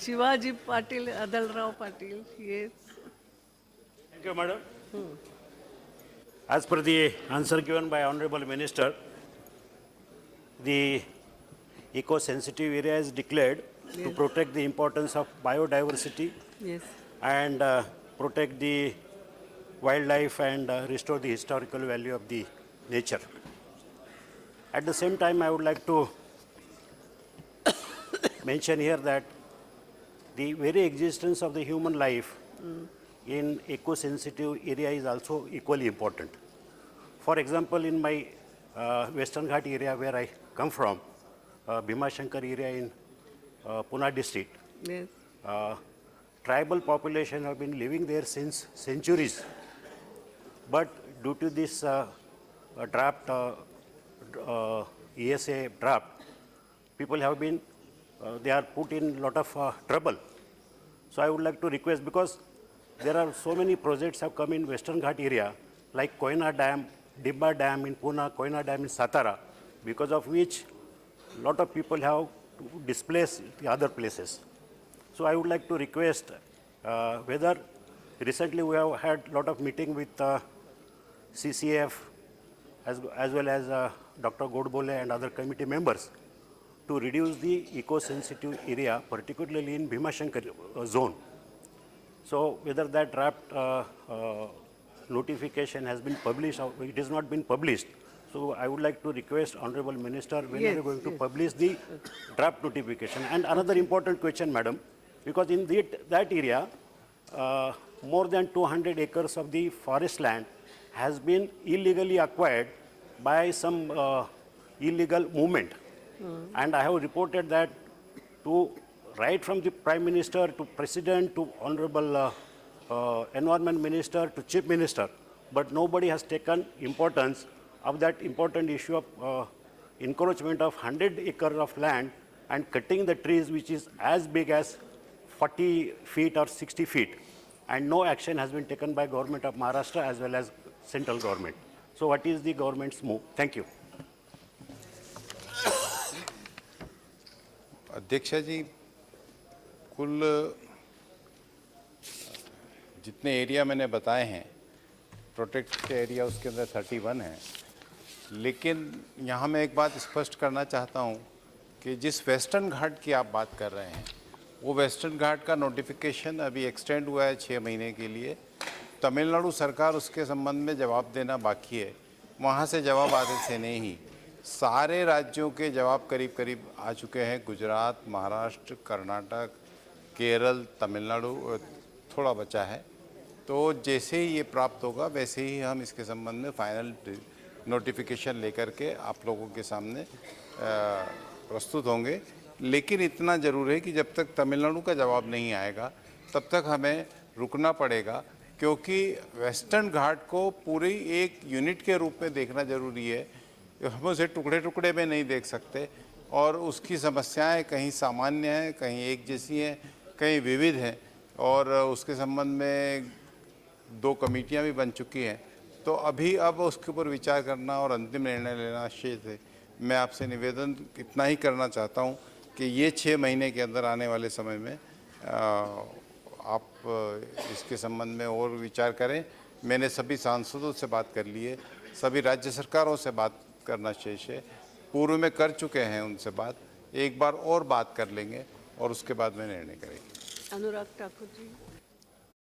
Shivaji Patil, Adalrao Patil, yes. Thank you, Madam. As per the answer given by Honorable Minister, the eco-sensitive area is declared to Yes. protect the importance of biodiversity Yes. and protect the wildlife and restore the historical value of the nature. At the same time, I would like to mention here that the very existence of the human life in eco-sensitive area is also equally important. For example, in my Western Ghat area where I come from, Bhima Shankar area in Pune district, Yes. tribal population have been living there since centuries. But due to this draft, ESA draft, people have been, they are put in a lot of trouble. So I would like to request, because there are so many projects have come in Western Ghat area, like Koina Dam, Dibba Dam in Pune, Koina Dam in Satara, because of which a lot of people have to displace the other places. So I would like to request whether recently we have had a lot of meeting with CCF as well as Dr. Godbole and other committee members to reduce the eco-sensitive area, particularly in Bhima Shankar zone. So whether that draft notification has been published or it has not been published. So I would like to request Honorable Minister, when are Yes, you going to yes. publish the draft notification? And another important question, Madam, because in that area, more than 200 acres of the forest land has been illegally acquired by some illegal movement. And I have reported that to right from the Prime Minister to President to Honorable Environment Minister to Chief Minister, but nobody has taken importance of that important issue of encroachment of 100 acres of land and cutting the trees which is as big as 40 feet or 60 feet. And no action has been taken by government of Maharashtra as well as central government. So what is the government's move? Thank you. अध्यक्षा जी, कुल जितने area मैंने बताए हैं protected area उसके अंदर 31 है, लेकिन यहाँ मैं एक बात स्पष्ट करना चाहता हूँ कि जिस वेस्टर्न घाट की आप बात कर रहे हैं वो वेस्टर्न घाट का नोटिफिकेशन अभी एक्सटेंड हुआ है 6 महीने के लिए। तमिलनाडु सरकार उसके संबंध में जवाब देना बाकी है, वहाँ से जवाब आते थे नहीं। सारे राज्यों के जवाब करीब करीब आ चुके हैं, गुजरात, महाराष्ट्र, कर्नाटक, केरल, तमिलनाडु थोड़ा बचा है। तो जैसे ही ये प्राप्त होगा वैसे ही हम इसके संबंध में फाइनल नोटिफिकेशन लेकर के आप लोगों के सामने प्रस्तुत होंगे। लेकिन इतना ज़रूर है कि जब तक तमिलनाडु का जवाब नहीं आएगा तब तक हमें रुकना पड़ेगा, क्योंकि वेस्टर्न घाट को पूरी एक यूनिट के रूप में देखना ज़रूरी है। हम उसे टुकड़े टुकड़े में नहीं देख सकते और उसकी समस्याएं कहीं सामान्य हैं, कहीं एक जैसी हैं, कहीं विविध हैं और उसके संबंध में 2 कमेटियां भी बन चुकी हैं। तो अभी अब उसके ऊपर विचार करना और अंतिम निर्णय लेना शेष है। मैं आपसे निवेदन इतना ही करना चाहता हूं कि ये 6 महीने के अंदर आने वाले समय में आप इसके संबंध में और विचार करें। मैंने सभी सांसदों से बात कर ली है, सभी राज्य सरकारों से बात करना शेष है, पूर्व में कर चुके हैं उनसे बात, एक बार और बात कर लेंगे और उसके बाद में निर्णय करेंगे। अनुराग ठाकुर जी।